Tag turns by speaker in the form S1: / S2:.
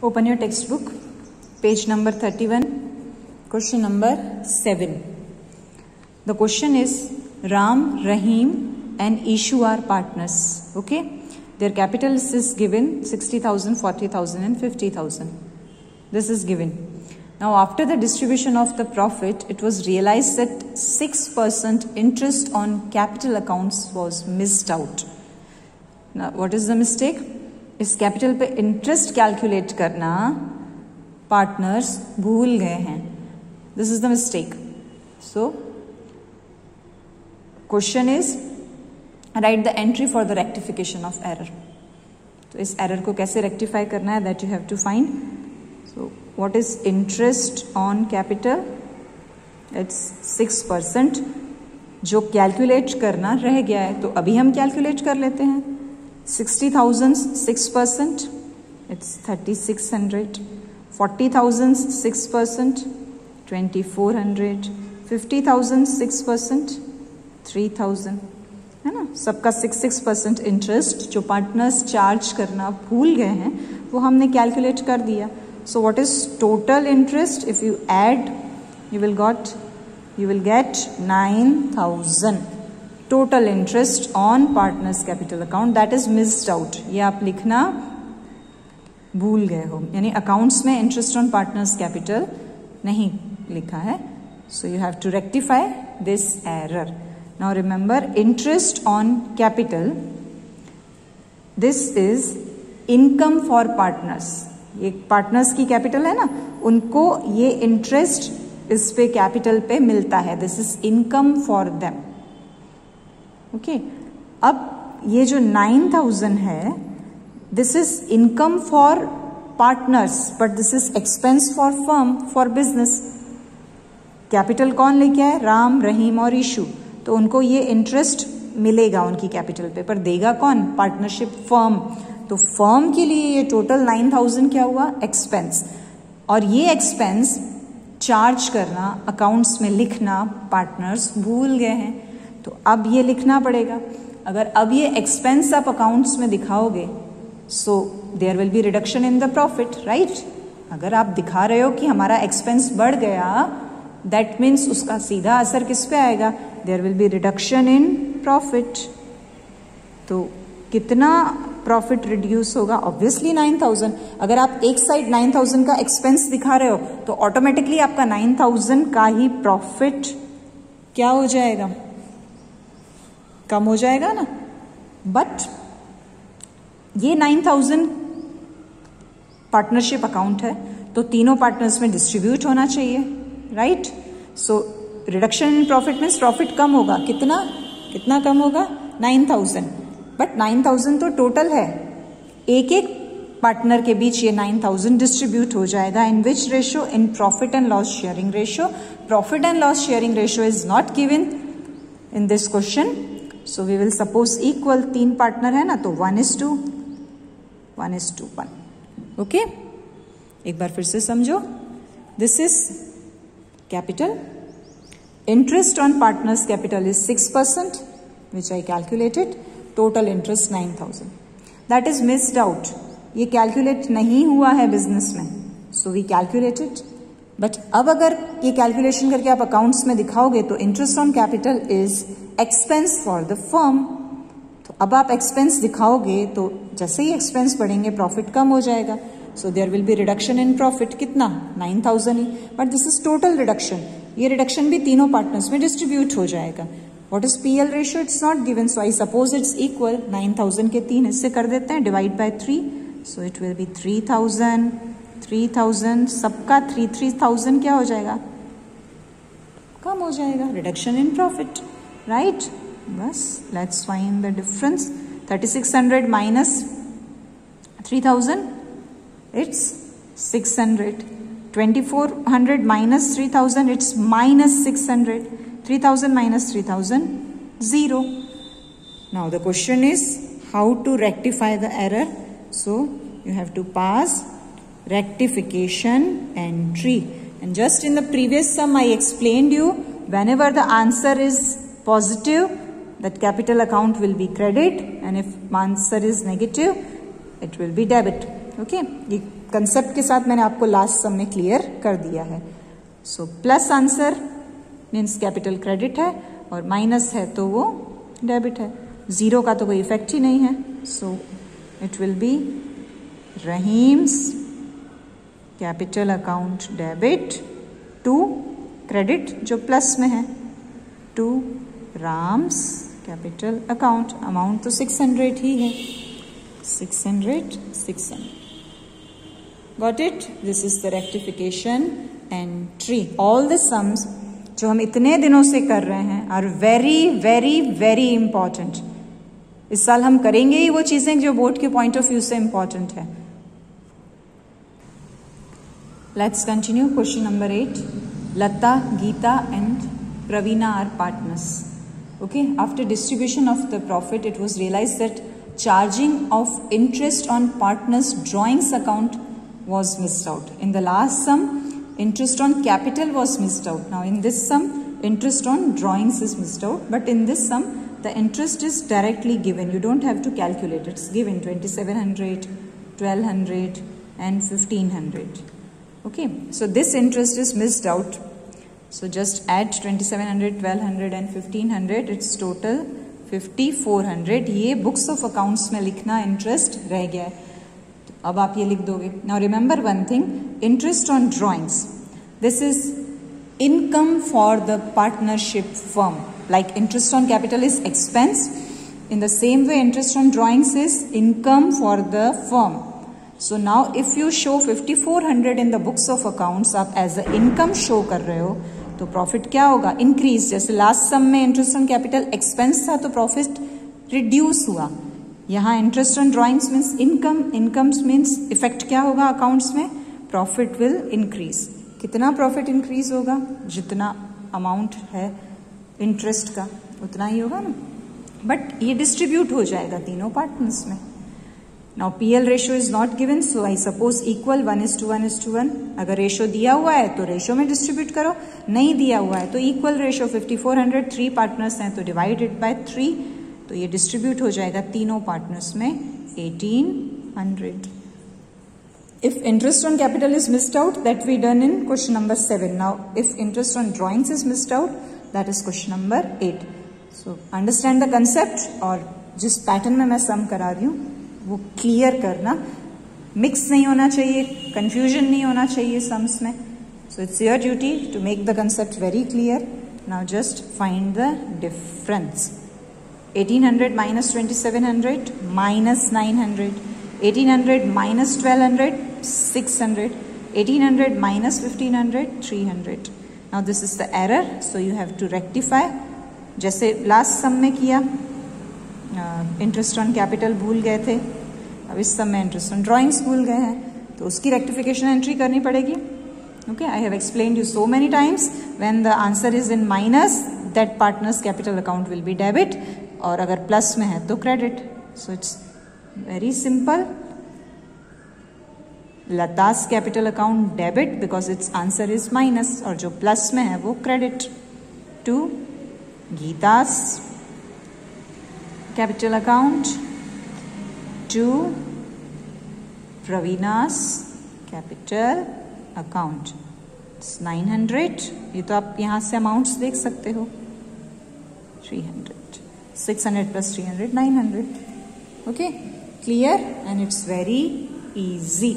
S1: Open your textbook, page number 31, question number 7. The question is, Ram, Rahim and Ishu are partners. Okay, their capital is given 60,000, 40,000 and 50,000. This is given. Now after the distribution of the profit, it was realized that 6% interest on capital accounts was missed out. Now what is the mistake? इस capital पे interest calculate करना partners भूल गए हैं. This is the mistake. So question is write the entry for the rectification of error. तो इस error को कैसे रेक्टिफाई करना है, that you have to find. So what is interest on capital? It's 6%. जो कैलकुलेट करना रह गया है तो अभी हम कैलकुलेट कर लेते हैं. 60,000 6%, it's 3,600. 40,000 6%, 2,400. 50,000 6%, 3,000. है ना. सबका 6% इंटरेस्ट जो पार्टनर्स चार्ज करना भूल गए हैं वो हमने कैलकुलेट कर दिया. सो what is total interest? If you add you will get 9,000. Total interest on partners capital account that is missed out. ये आप लिखना भूल गए हो, यानी अकाउंट्स में इंटरेस्ट ऑन पार्टनर्स कैपिटल नहीं लिखा है. So you have to rectify this error. Now remember, interest on capital, this is income for partners. ये पार्टनर्स की कैपिटल है ना, उनको ये इंटरेस्ट इस पे कैपिटल पे मिलता है. This is income for them. Okay, अब ये जो 9,000 है, this is income for partners but this is expense for firm for business. Capital कौन लेके आए? राम, रहीम और ईशु. तो उनको ये इंटरेस्ट मिलेगा उनकी कैपिटल पे, पर देगा कौन? Partnership firm. तो फर्म के लिए ये टोटल 9,000 क्या हुआ? एक्सपेंस. और ये एक्सपेंस चार्ज करना, अकाउंट्स में लिखना पार्टनर्स भूल गए हैं. तो अब ये लिखना पड़ेगा. अगर अब ये एक्सपेंस आप अकाउंट्स में दिखाओगे, so there will be reduction in the profit, right. अगर आप दिखा रहे हो कि हमारा एक्सपेंस बढ़ गया, दैट मीन्स उसका सीधा असर किस पे आएगा? There will be reduction in profit. तो कितना प्रॉफिट रिड्यूस होगा? ऑब्वियसली 9,000. अगर आप एक साइड 9,000 का एक्सपेंस दिखा रहे हो तो ऑटोमेटिकली आपका 9,000 का ही प्रॉफिट क्या हो जाएगा? कम हो जाएगा ना. बट ये 9,000 पार्टनरशिप अकाउंट है तो तीनों पार्टनर्स में डिस्ट्रीब्यूट होना चाहिए, right. So reduction in profit means profit कम होगा. कितना कम होगा? 9,000. बट 9,000 तो टोटल है. एक एक पार्टनर के बीच ये 9,000 डिस्ट्रीब्यूट हो जाएगा. In which ratio? In profit and loss sharing ratio. Profit and loss sharing ratio is not given in this question. So we will suppose equal. 3 partner है ना, तो 1:1. ओके, एक बार फिर से समझो. This is capital. Interest on partners capital is 6%, which I calculated. Total interest 9,000. That is missed out. ये calculate नहीं हुआ है बिजनेस में, सो वी कैलकुलेटेड. बट अब अगर ये कैलकुलेशन करके आप अकाउंट्स में दिखाओगे तो interest on capital is expense for the firm. तो अब आप एक्सपेंस दिखाओगे तो जैसे ही एक्सपेंस बढ़ेंगे प्रॉफिट कम हो जाएगा. So there will be reduction in profit. कितना? 9,000 ही. But this is total reduction. ये रिडक्शन भी तीनों पार्टनर्स में डिस्ट्रीब्यूट हो जाएगा. What is PL ratio? It's not given, so I suppose it's equal. 9,000 के 3 हिस्से कर देते हैं, divide by 3. So it will be 3,000. सबका 3,000 क्या हो जाएगा? कम हो जाएगा. Reduction in profit, right. बस let's find the difference. 3,600 minus 3,000, it's 600. 2,400 minus 3,000, it's minus 600. 3,000 minus 3,000, 0. Now the question is how to rectify the error. So you have to pass rectification entry. And just in the previous sum I explained you, whenever the answer is positive, that capital account will be credit, and if answer is negative, it will be debit. Okay, ये concept के साथ मैंने आपको last sum में clear कर दिया है. So plus answer means capital credit है और माइनस है तो वो डेबिट है. जीरो का तो कोई इफेक्ट ही नहीं है. So it will be Rahim's capital account debit to credit जो प्लस में है to Ram's capital account. Amount तो 600 ही है. 600. Got it? This is the rectification entry. All the sums जो हम इतने दिनों से कर रहे हैं are very very very important. इस साल हम करेंगे ही वो चीजें जो बोर्ड के पॉइंट ऑफ व्यू से इंपॉर्टेंट है. Let's continue. Question number 8. Lata, Geeta and Pravina are partners. Okay, after distribution of the profit, it was realized that charging of interest on partners' drawings account was missed out. In the last sum, interest on capital was missed out. Now, in this sum, interest on drawings is missed out. But in this sum, the interest is directly given. You don't have to calculate. It's given 2700, 1200 and 1500. Okay, so this interest is missed out. So just add 2700, 1200 and 1500. It's total 5400. ये books of accounts में लिखना interest रह गया है. तो अब आप ये लिख दोगे. Now remember one thing, interest on drawings. This is income for the partnership firm. Like interest on capital is expense. In the same way, interest on drawings is income for the firm. So now if you show 5400 in the books of accounts, आप as a income show कर रहे हो, तो profit क्या होगा? Increase. जैसे last sum में interest on capital expense था तो प्रॉफिट रिड्यूस हुआ. यहाँ interest on drawings means income. Incomes means effect क्या होगा अकाउंट्स में? Profit will increase. कितना प्रॉफिट इंक्रीज होगा? जितना अमाउंट है इंटरेस्ट का उतना ही होगा ना. बट ये डिस्ट्रीब्यूट हो जाएगा तीनों पार्टनर्स में. Now PL ratio is not given, so I suppose equal 1:1:1. अगर रेशो दिया हुआ है तो रेशो में डिस्ट्रीब्यूट करो, नहीं दिया हुआ है तो इक्वल रेशो 5400. 3 पार्टनर्स हैं तो डिवाइडेड बाय 3, तो ये डिस्ट्रीब्यूट हो जाएगा तीनों पार्टनर्स में 1800. If interest on capital is missed out, that we done in question number 7. Now if interest on drawings is missed out, that is question number 8. So understand the concept, और जिस pattern में मैं सम करा रही हूँ वो clear करना. Mix नहीं होना चाहिए, कंफ्यूजन नहीं होना चाहिए सम्स में. So it's your duty to make the concept very clear. Now just find the difference. 1800 minus 2700 minus 900. 1800 minus 1200 600. 1800 minus 1500 300. Now this is the error, so you have to rectify. जैसे last sum में किया, interest on capital भूल गए थे, अब इस सम में interest on drawings भूल गए हैं, तो उसकी रेक्टिफिकेशन एंट्री करनी पड़ेगी. Okay, I have explained you so many times. When the answer is in minus, that partners capital account will be debit, और अगर प्लस में है तो credit. So it's very simple. Lata's capital account debit because it's answer is minus, और जो plus में है वो credit. To Gita's capital account to Pravina's capital account. It's 900. ये तो आप यहाँ से अमाउंट्स देख सकते हो. 300. 600 plus 300 900. Okay, clear, and it's very easy.